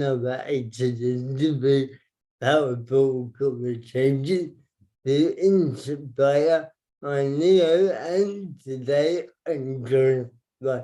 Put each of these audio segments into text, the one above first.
innovated into be powerful conversations to inspire my Neo and today I'm joined by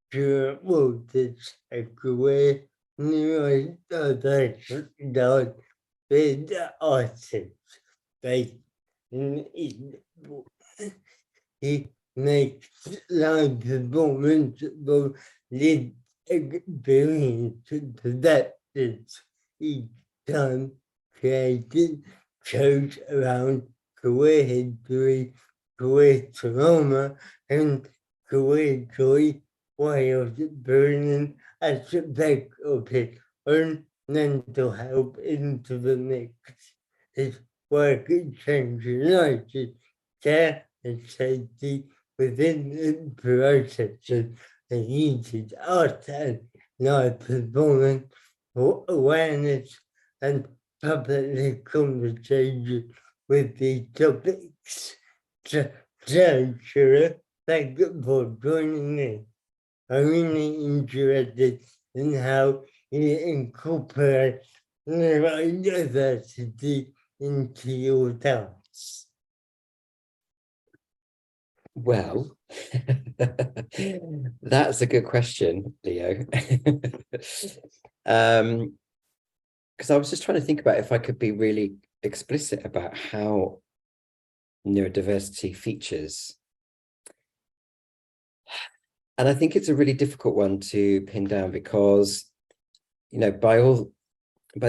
Stuart Walters, a queer neurodivergent with artist based in Eastbourne. He makes live performance for lived experience perspectives each time, creating shows around career history, career trauma, and career joy, while bringing aspect of his own mental health into the mix. His work centralises care and safety within the processes and uses art and live performance for awareness and public conversation with these topics. So, Stuart, thank you for joining me. I'm really interested in how you incorporate neurodiversity into your dance. Well, that's a good question, Leo. Because I was just trying to think about if I could be really explicit about how neurodiversity features. And I think it's a really difficult one to pin down because, you know, by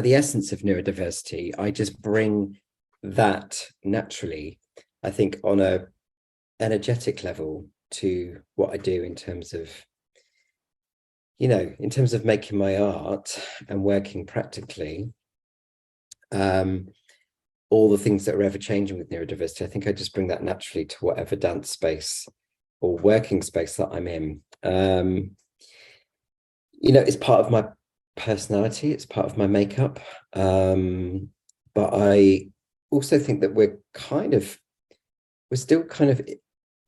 the essence of neurodiversity, I just bring that naturally, I think, on a energetic level to what I do in terms of, you know, in terms of making my art and working practically, all the things that are ever changing with neurodiversity. I think I just bring that naturally to whatever dance space or working space that I'm in. You know, it's part of my personality, it's part of my makeup. But I also think that we're still kind of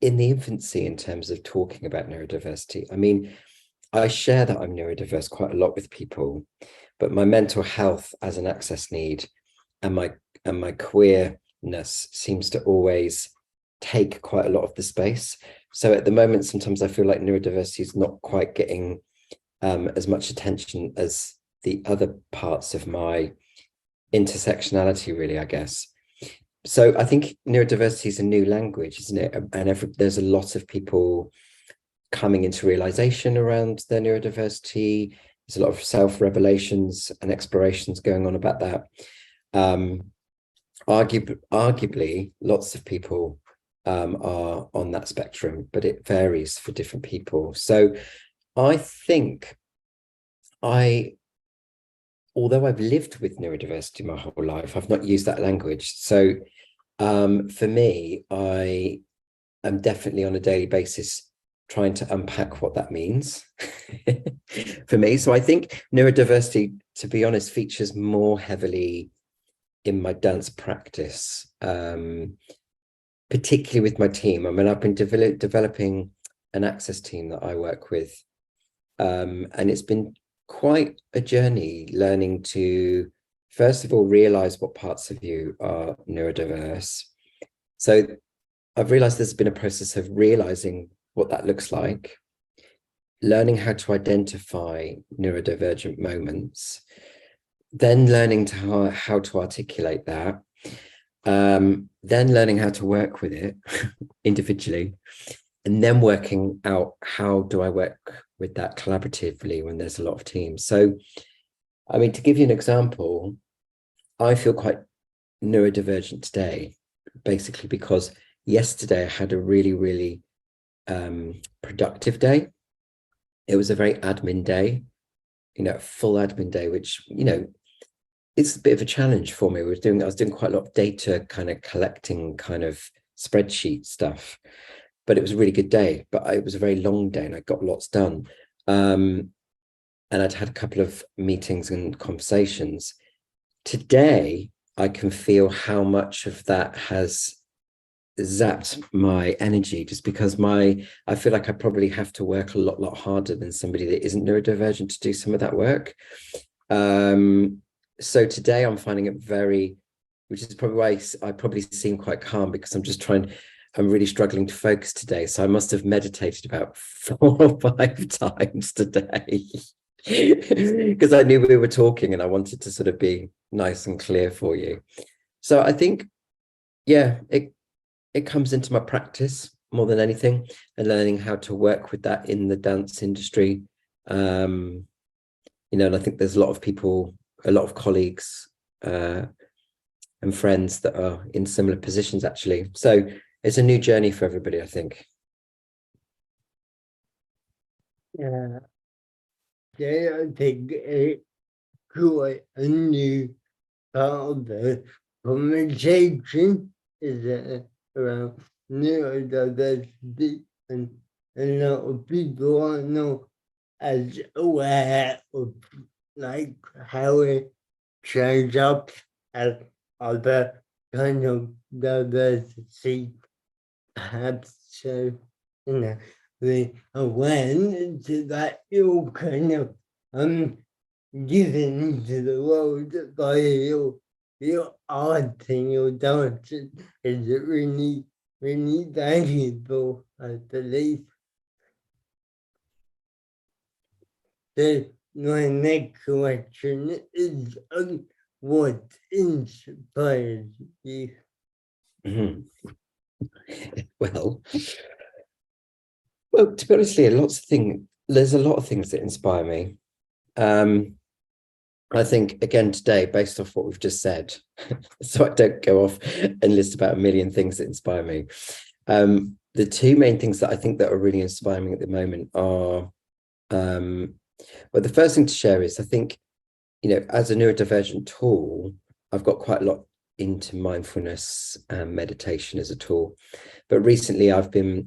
in the infancy in terms of talking about neurodiversity. I mean, I share that I'm neurodiverse quite a lot with people, but my mental health as an access need and my queerness seems to always take quite a lot of the space. So at the moment, sometimes I feel like neurodiversity is not quite getting as much attention as the other parts of my intersectionality, really, I guess. So I think neurodiversity is a new language, isn't it? And there's a lot of people coming into realization around their neurodiversity. There's a lot of self-revelations and explorations going on about that. Arguably, lots of people are on that spectrum, but it varies for different people. So I think although I've lived with neurodiversity my whole life, I've not used that language. So for me, I am definitely on a daily basis trying to unpack what that means for me. So I think neurodiversity, to be honest, features more heavily in my dance practice, particularly with my team. I mean, I've been developing an access team that I work with, and it's been quite a journey learning to, first of all, realize what parts of you are neurodiverse. So I've realized there's been a process of realizing what that looks like, learning how to identify neurodivergent moments, then learning how to articulate that, then learning how to work with it individually, and then working out how do I work with that collaboratively when there's a lot of teams. So, I mean, to give you an example, I feel quite neurodivergent today, basically because yesterday I had a really, really productive day. It was a very admin day, you know, full admin day, which, you know, it's a bit of a challenge for me. I was doing quite a lot of data kind of collecting kind of spreadsheet stuff, but it was a really good day. But it was a very long day and I got lots done. And I'd had a couple of meetings and conversations. Today, I can feel how much of that has zapped my energy, just because I feel like I probably have to work a lot harder than somebody that isn't neurodivergent to do some of that work. So today I'm finding it very, which is probably why I probably seem quite calm, because I'm really struggling to focus today. So I must have meditated about 4 or 5 times today because I knew we were talking and I wanted to sort of be nice and clear for you. So I think, yeah, it comes into my practice more than anything, and learning how to work with that in the dance industry. And I think there's a lot of people, a lot of colleagues and friends that are in similar positions, actually. So it's a new journey for everybody, I think. Yeah, I think it's quite a new part of the conversation is around neurodiversity, and a lot of people are not as aware of like how it shows up as other kind of diversity, perhaps. So, the awareness that you're kind of given to the world by your art and your dance is really, really valuable, I believe. So my next question is what inspires you? Mhm. Well, to be honest, there's a lot of things that inspire me. I think, again, today, based off what we've just said, so I don't go off and list about a million things that inspire me. The 2 main things that I think that are really inspiring me at the moment are, well, the first thing to share is, I think, as a neurodivergent tool, I've got quite a lot into mindfulness and meditation as a tool. But recently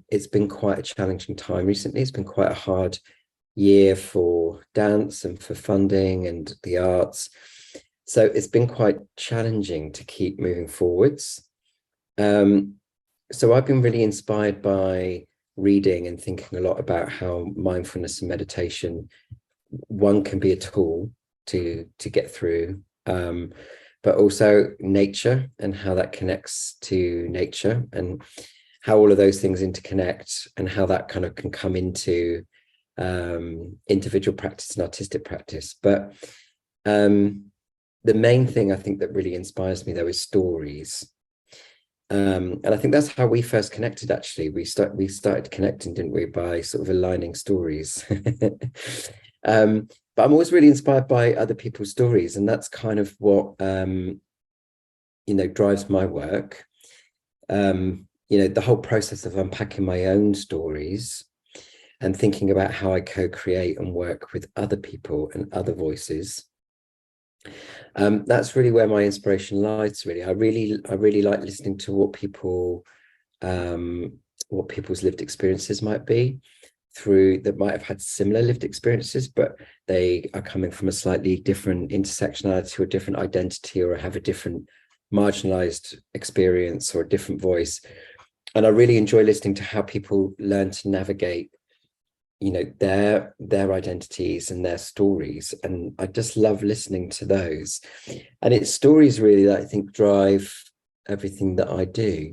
it's been quite a challenging time. Recently, it's been quite a hard year for dance and for funding and the arts. So it's been quite challenging to keep moving forwards. So I've been really inspired by reading and thinking a lot about how mindfulness and meditation, one, can be a tool to get through, but also nature and how that connects to nature, and how all of those things interconnect, and how that kind of can come into individual practice and artistic practice. But the main thing I think that really inspires me, though, is stories. And I think that's how we first connected, actually. We started connecting, didn't we, by sort of aligning stories. But I'm always really inspired by other people's stories, and that's kind of what drives my work. The whole process of unpacking my own stories and thinking about how I co-create and work with other people and other voices. That's really where my inspiration lies, really. I really like listening to what people's lived experiences might be, that might have had similar lived experiences, but they are coming from a slightly different intersectionality or different identity, or have a different marginalized experience or a different voice. And I really enjoy listening to how people learn to navigate their identities and their stories, and I just love listening to those. And it's stories really that I think drive everything that I do.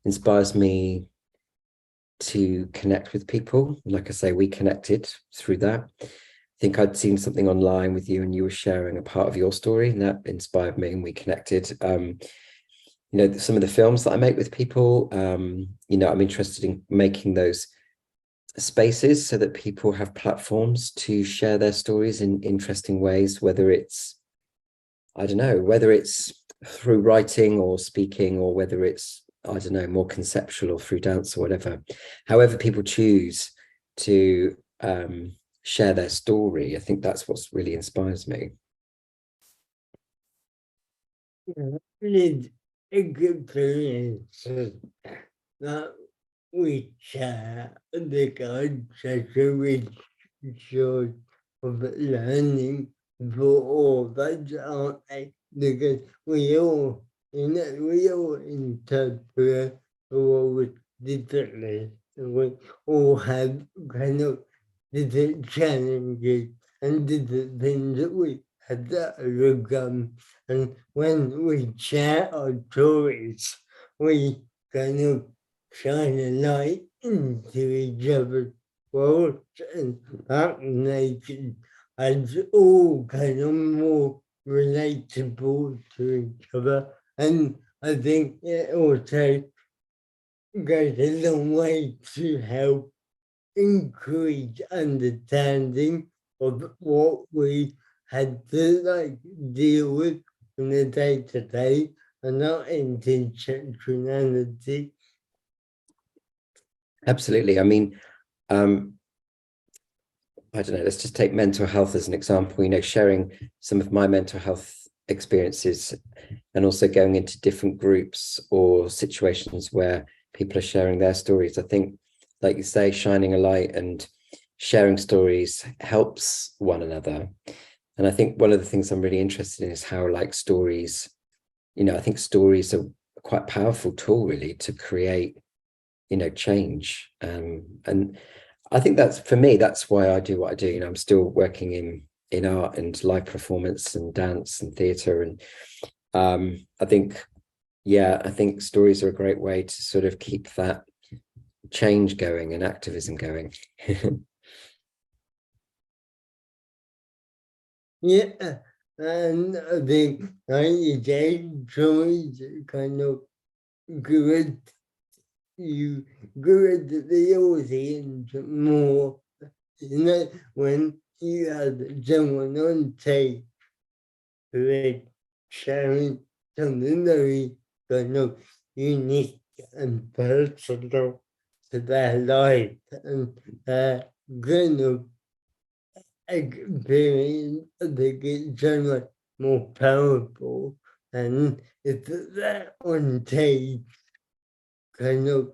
Inspires me to connect with people. Like I say, we connected through that. I think I'd seen something online with you, and you were sharing a part of your story, and that inspired me, and we connected. Some of the films that I make with people, I'm interested in making those spaces so that people have platforms to share their stories in interesting ways, whether it's through writing or speaking, or whether it's, more conceptual or through dance or whatever. However people choose to share their story, I think that's what really inspires me. It's a good experience that we share the such a rich source of learning for all of us, aren't they? Because we all interpret the world differently. We all have kind of different challenges and did the things that we had that overcome. And when we share our stories, we kind of shine a light into each other's worlds, and that makes us all kind of more relatable to each other. And I think it also goes a long way to help increase understanding of what we had to deal with in the day to day and not intersectionality. Absolutely. I mean, I don't know, let's just take mental health as an example, sharing some of my mental health experiences and also going into different groups or situations where people are sharing their stories. I think, like you say, shining a light and sharing stories helps one another. And I think one of the things I'm really interested in is how stories, I think stories are quite a powerful tool really to create, change. And I think that's, for me, that's why I do what I do. I'm still working in art and live performance and dance and theatre. And I think stories are a great way to sort of keep that change going and activism going. Yeah, and I think 90 stories kind of good. You good the audience more, when you have someone on tape who is sharing something very kind of unique and personal to their life and kind of experience. I think it's so much more powerful, and it's that on tape kind of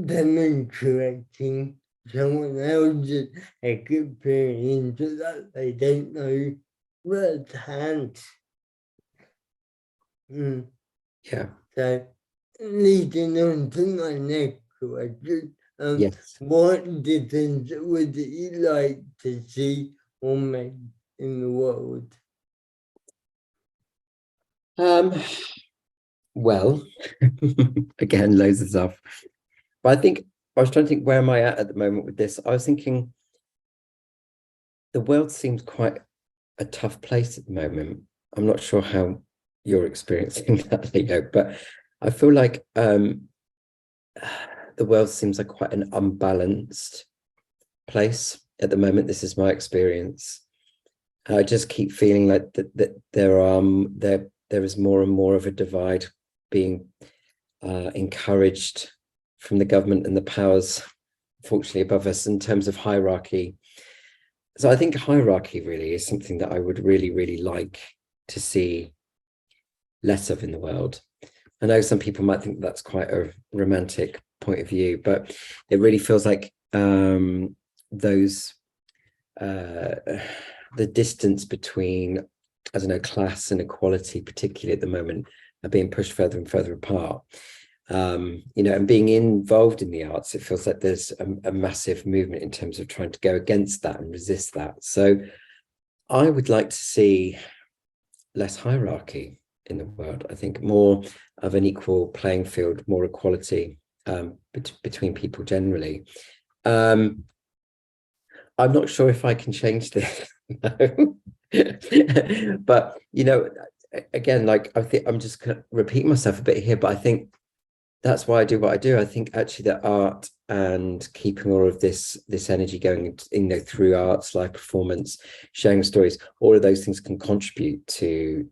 demonstrating someone else's experience that they don't know firsthand. Yeah. So, leading on to my next question, Yes. what difference would you like to see or make in the world? Well, again, loads of stuff. But I think I was trying to think, where am I at the moment with this? I was thinking the world seems quite a tough place at the moment. I'm not sure how you're experiencing that, Leo, but I feel like the world seems like quite an unbalanced place at the moment. This is my experience. I just keep feeling like that there is more and more of a divide being encouraged from the government and the powers, unfortunately, above us in terms of hierarchy. So I think hierarchy really is something that I would really, really like to see less of in the world. I know some people might think that's quite a romantic point of view, but it really feels like those the distance between, I don't know, class and equality, particularly at the moment, are being pushed further and further apart. And being involved in the arts, it feels like there's a massive movement in terms of trying to go against that and resist that. So I would like to see less hierarchy in the world. I think more of an equal playing field, more equality between people generally. I'm not sure if I can change this. But again, I think I'm just gonna repeat myself a bit here, but I think that's why I do what I do. I think actually that art and keeping all of this energy going, through arts, live performance, sharing stories, all of those things can contribute to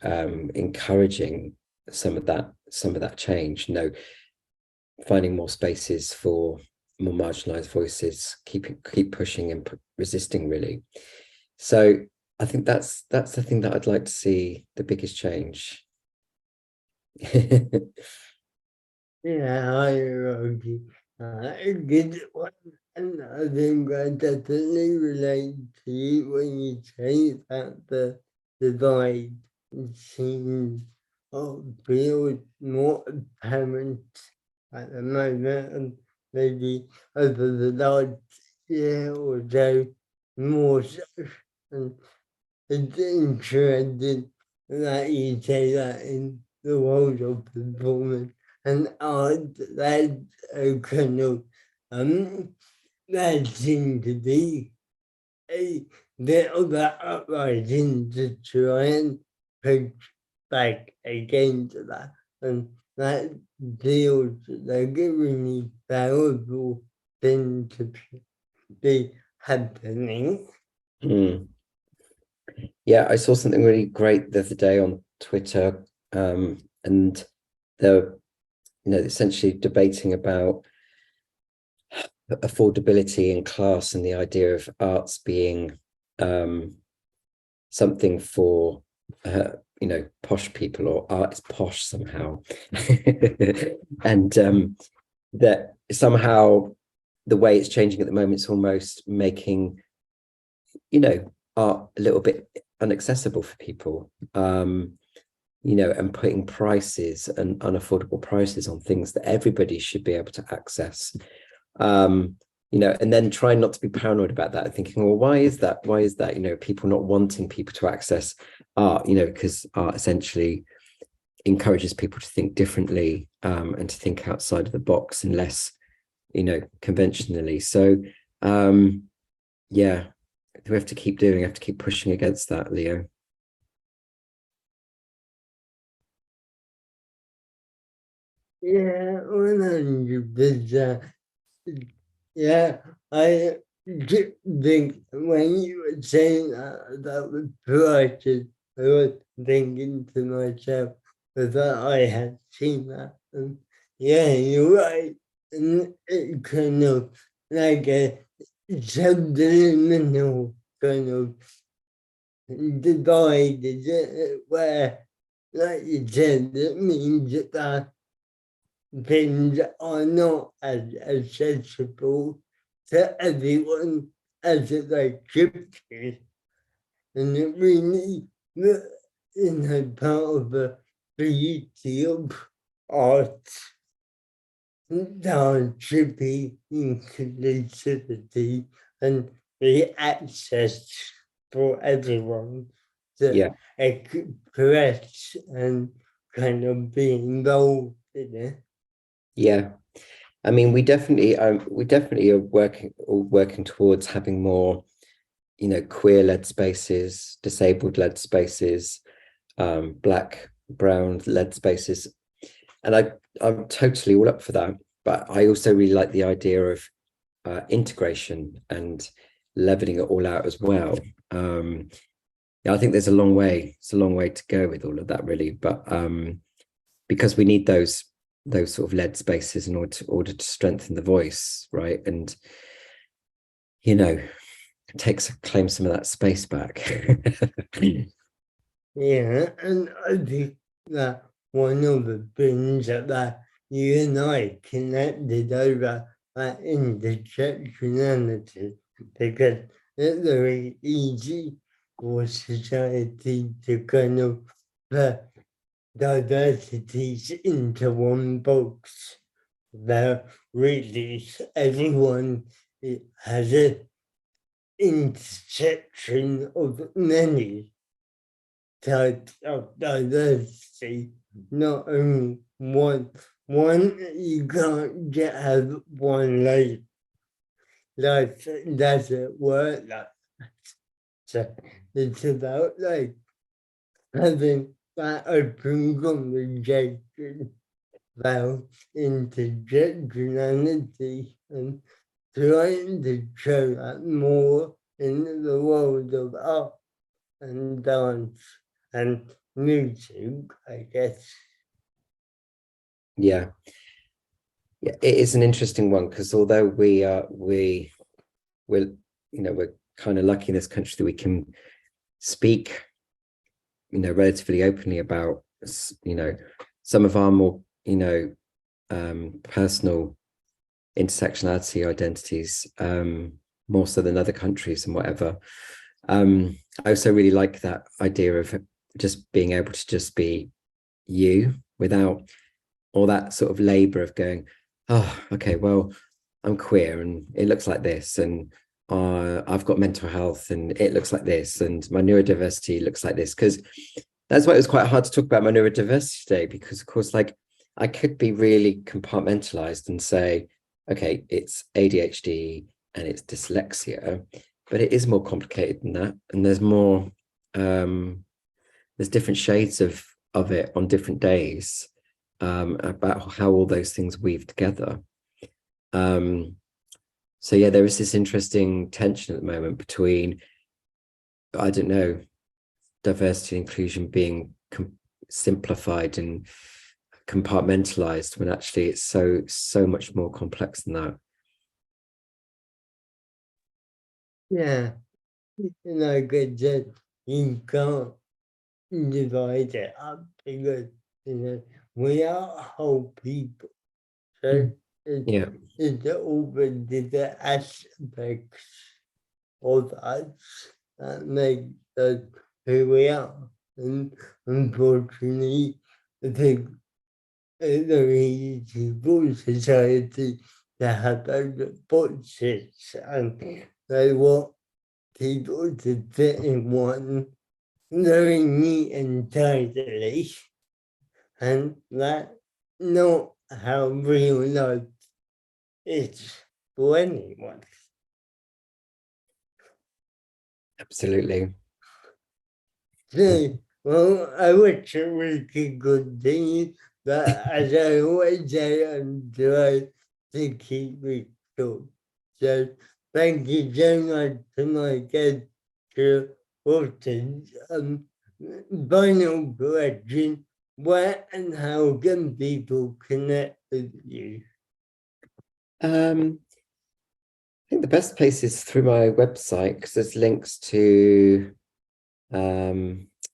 encouraging some of that change. Finding more spaces for more marginalized voices, keep pushing and resisting, really. So I think that's the thing that I'd like to see the biggest change. Yeah, I agree. A good one. And I think I definitely relate to you when you say that the divide seems or feels more apparent at the moment, and maybe over the last year or so, more so. And it's interesting that you say that in the world of performance and art, that kind of that seems to be a little bit uprising to try and push back against that, and that feels like a really powerful thing to be happening. Mm. Yeah, I saw something really great the other day on Twitter, and they're essentially debating about affordability and class and the idea of arts being something for posh people, or art is posh somehow. And that somehow the way it's changing at the moment is almost making art a little bit inaccessible for people, and putting prices and unaffordable prices on things that everybody should be able to access. And then trying not to be paranoid about that, thinking, well, why is that? People not wanting people to access art, because art essentially encourages people to think differently, and to think outside of the box and less, conventionally. So, yeah, we have to keep pushing against that, Leo. Yeah, 100%. Yeah, I think when you were saying that was prices, I was thinking to myself that I had seen that. And yeah, you're right. And it kind of like a subliminal kind of divide, is it? Where, like you said, it means that things are not as accessible to everyone as they should be. And it really, part of the beauty of art, there should be inclusivity and the access for everyone to express and kind of be involved in it. Yeah, I mean, we definitely are working towards having more, queer-led spaces, disabled-led spaces, Black, brown-led spaces, and I'm totally all up for that. But I also really like the idea of integration and leveling it all out as well. Yeah, I think there's a long way. It's a long way to go with all of that, really. But because we need those sort of led spaces in order to strengthen the voice, right? And claim some of that space back. Yeah, and I think that one of the things that you and I connected over that intersectionality, because it's very easy for society to kind of put diversities into one box. There really everyone has an intersection of many types of diversity, not only one. You can't just have one life. Life doesn't work like that. So it's about like having that open conversation about intersectionality and trying to show that more in the world of art and dance and music, I guess. Yeah, it is an interesting one, because although we're kind of lucky in this country that we can speak, relatively openly about, some of our more, personal intersectionality identities, more so than other countries and whatever. I also really like that idea of just being able to just be you without all that sort of labor of going, oh, okay, well, I'm queer and it looks like this, and I've got mental health and it looks like this, and my neurodiversity looks like this. Because that's why it was quite hard to talk about my neurodiversity today, because of course, like, I could be really compartmentalized and say, okay, it's ADHD and it's dyslexia, but it is more complicated than that. And there's more, there's different shades of it on different days, about how all those things weave together. So yeah, there is this interesting tension at the moment between, I don't know, diversity and inclusion being simplified and compartmentalized, when actually it's so much more complex than that. Yeah, like I said, you can't divide it up because we are whole people. So Yeah, it's over the aspects of us that make us who we are. And unfortunately, I think it's very easy for society to have those boxes and they want people to fit in one very neat and tidily. And that's not how real life is for anyone. absolutely. So, well, I wish we could continue, but as I always say, I'm trying to keep it short. So, thank you so much to my guest, Stuart Walters. Final question, where and how can people connect with you? I think the best place is through my website, because there's links to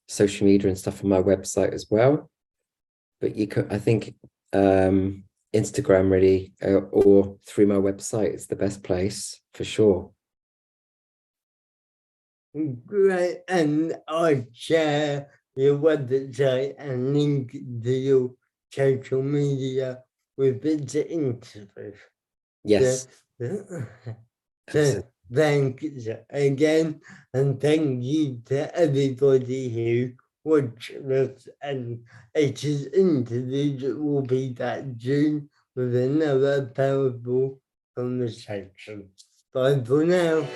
social media and stuff on my website as well. But you can, I think, Instagram really, or through my website is the best place for sure. Great, and I share your website and link to your social media within the interview. Yes, So, absolutely. thank you again, and thank you to everybody who watched us. And it is interview will be back June with another powerful conversation. Bye for now.